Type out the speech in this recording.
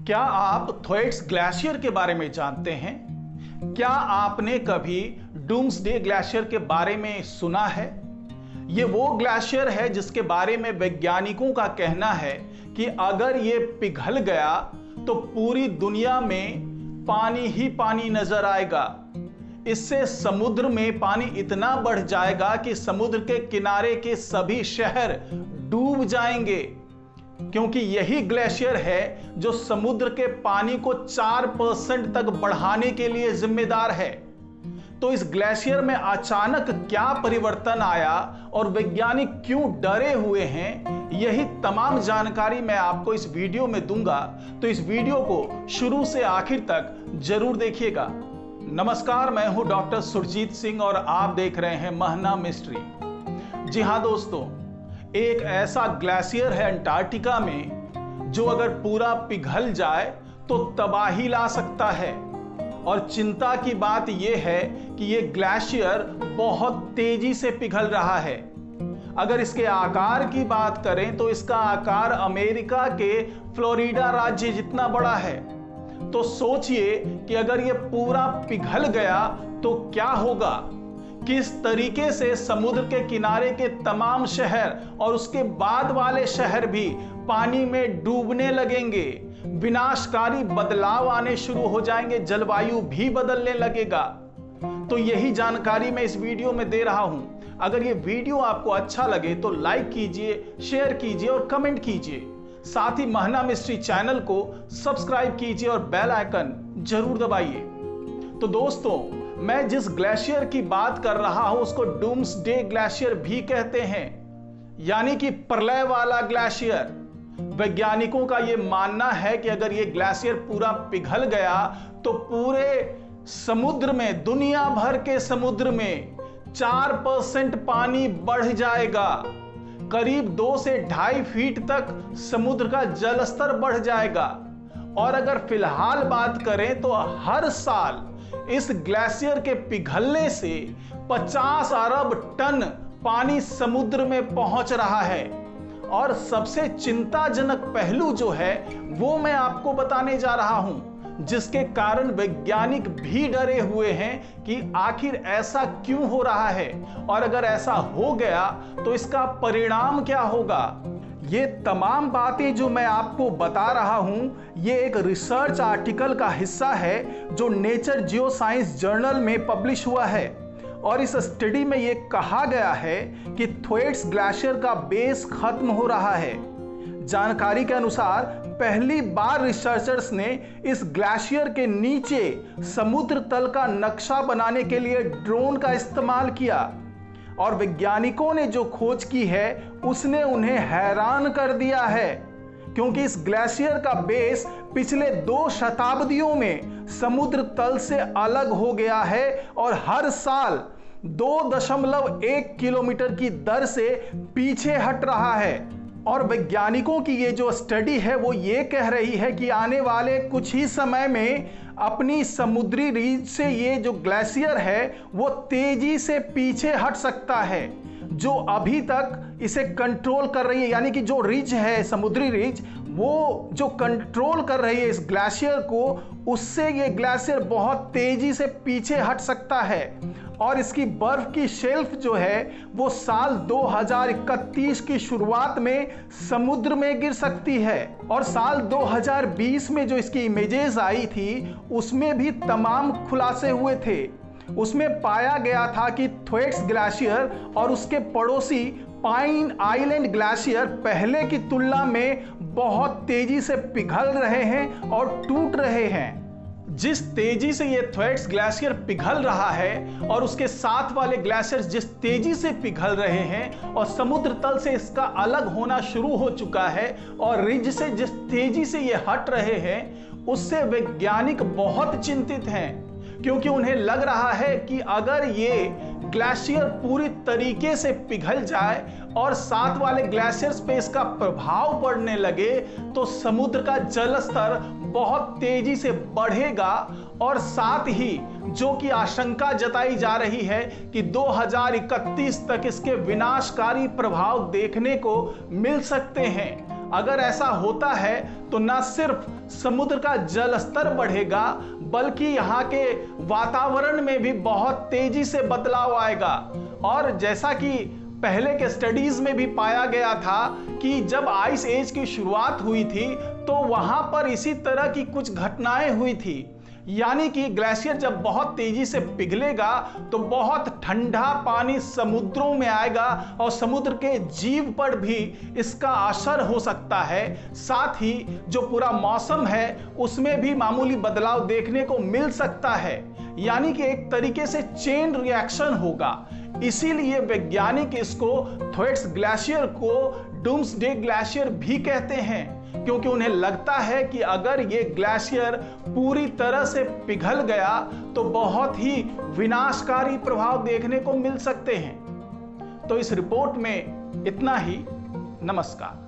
क्या आप Thwaites glacier के बारे में जानते हैं? क्या आपने कभी डूम्सडे ग्लेशियर के बारे में सुना है? ये वो ग्लेशियर है जिसके बारे में वैज्ञानिकों का कहना है कि अगर ये पिघल गया तो पूरी दुनिया में पानी ही पानी नजर आएगा। इससे समुद्र में पानी इतना बढ़ जाएगा कि समुद्र के किनारे के सभी शहर डूब जाएंगे, क्योंकि यही ग्लेशियर है जो समुद्र के पानी को 4% तक बढ़ाने के लिए जिम्मेदार है। तो इस ग्लेशियर में अचानक क्या परिवर्तन आया और वैज्ञानिक क्यों डरे हुए हैं, यही तमाम जानकारी मैं आपको इस वीडियो में दूंगा। तो इस वीडियो को शुरू से आखिर तक जरूर देखिएगा। नमस्कार, मैं हूं डॉक्टर सुरजीत सिंह और आप देख रहे हैं महना मिस्ट्री। जी हां दोस्तों, एक ऐसा ग्लेशियर है अंटार्कटिका में जो अगर पूरा पिघल जाए तो तबाही ला सकता है। और चिंता की बात यह है कि यह ग्लेशियर बहुत तेजी से पिघल रहा है। अगर इसके आकार की बात करें तो इसका आकार अमेरिका के फ्लोरिडा राज्य जितना बड़ा है। तो सोचिए कि अगर यह पूरा पिघल गया तो क्या होगा, किस तरीके से समुद्र के किनारे के तमाम शहर और उसके बाद वाले शहर भी पानी में डूबने लगेंगे, विनाशकारी बदलाव आने शुरू हो जाएंगे, जलवायु भी बदलने लगेगा। तो यही जानकारी मैं इस वीडियो में दे रहा हूं। अगर ये वीडियो आपको अच्छा लगे तो लाइक कीजिए, शेयर कीजिए और कमेंट कीजिए। साथ ही महना मिस्ट्री चैनल को सब्सक्राइब कीजिए और बेल आइकन जरूर दबाइए। तो दोस्तों, मैं जिस ग्लेशियर की बात कर रहा हूं उसको डूम्सडे ग्लेशियर भी कहते हैं, यानी कि प्रलय वाला ग्लेशियर। वैज्ञानिकों का यह मानना है कि अगर यह ग्लेशियर पूरा पिघल गया तो पूरे समुद्र में, दुनिया भर के समुद्र में 4% पानी बढ़ जाएगा। करीब 2 से 2.5 फीट तक समुद्र का जल स्तर बढ़ जाएगा। और अगर फिलहाल बात करें तो हर साल इस ग्लेशियर के पिघलने से 50 अरब टन पानी समुद्र में पहुंच रहा है। और सबसे चिंताजनक पहलू जो है वो मैं आपको बताने जा रहा हूं, जिसके कारण वैज्ञानिक भी डरे हुए हैं कि आखिर ऐसा क्यों हो रहा है और अगर ऐसा हो गया तो इसका परिणाम क्या होगा। ये तमाम बातें जो मैं आपको बता रहा हूं, ये एक रिसर्च आर्टिकल का हिस्सा है जो नेचर जियोसाइंस जर्नल में पब्लिश हुआ है। और इस स्टडी में ये कहा गया है कि थ्वेट्स ग्लेशियर का बेस खत्म हो रहा है। जानकारी के अनुसार पहली बार रिसर्चर्स ने इस ग्लेशियर के नीचे समुद्र तल का नक्शा बनाने के लिए ड्रोन का इस्तेमाल किया। और वैज्ञानिकों ने जो खोज की है उसने उन्हें हैरान कर दिया है, क्योंकि इस ग्लेशियर का बेस पिछले 2 शताब्दियों में समुद्र तल से अलग हो गया है और हर साल 2.1 किलोमीटर की दर से पीछे हट रहा है। और वैज्ञानिकों की ये जो स्टडी है वो ये कह रही है कि आने वाले कुछ ही समय में अपनी समुद्री रीच से ये जो ग्लेशियर है वो तेजी से पीछे हट सकता है। जो अभी तक इसे कंट्रोल कर रही है, यानी कि जो रिज है, समुद्री रिज, वो जो कंट्रोल कर रही है इस ग्लेशियर को, उससे ये ग्लेशियर बहुत तेजी से पीछे हट सकता है। और इसकी बर्फ की शेल्फ जो है वो साल 2031 की शुरुआत में समुद्र में गिर सकती है। और साल 2020 में जो इसकी इमेजेस आई थी उसमें भी तमाम खुलासे हुए थे। उसमें पाया गया था कि थ्वेट्स ग्लेशियर और उसके पड़ोसी पाइन आइलैंड ग्लेशियर पहले की तुलना में बहुत तेजी से पिघल रहे हैं और टूट रहे हैं। जिस तेजी से ये थ्वेट्स ग्लेशियर पिघल रहा है और उसके साथ वाले ग्लेशियर्स जिस तेजी से पिघल रहे हैं और समुद्र तल से इसका अलग होना शुरू हो चुका है और रिज से जिस तेजी से ये हट रहे हैं, उससे वैज्ञानिक बहुत चिंतित हैं, क्योंकि उन्हें लग रहा है कि अगर ये ग्लेशियर पूरी तरीके से पिघल जाए और साथ वाले ग्लेशियर्स पे इसका प्रभाव पड़ने लगे तो समुद्र का जल स्तर बहुत तेजी से बढ़ेगा। और साथ ही जो कि आशंका जताई जा रही है कि 2031 तक इसके विनाशकारी प्रभाव देखने को मिल सकते हैं। अगर ऐसा होता है तो न सिर्फ समुद्र का जल स्तर बढ़ेगा, बल्कि यहाँ के वातावरण में भी बहुत तेजी से बदलाव आएगा। और जैसा कि पहले के स्टडीज में भी पाया गया था कि जब आइस एज की शुरुआत हुई थी तो वहां पर इसी तरह की कुछ घटनाएं हुई थी। यानी कि ग्लेशियर जब बहुत तेजी से पिघलेगा तो बहुत ठंडा पानी समुद्रों में आएगा और समुद्र के जीव पर भी इसका असर हो सकता है। साथ ही जो पूरा मौसम है उसमें भी मामूली बदलाव देखने को मिल सकता है। यानी कि एक तरीके से चेन रिएक्शन होगा। इसीलिए वैज्ञानिक इसको थ्वेट्स ग्लेशियर को डूम्सडे ग्लेशियर भी कहते हैं, क्योंकि उन्हें लगता है कि अगर ये ग्लेशियर पूरी तरह से पिघल गया तो बहुत ही विनाशकारी प्रभाव देखने को मिल सकते हैं। तो इस रिपोर्ट में इतना ही। नमस्कार।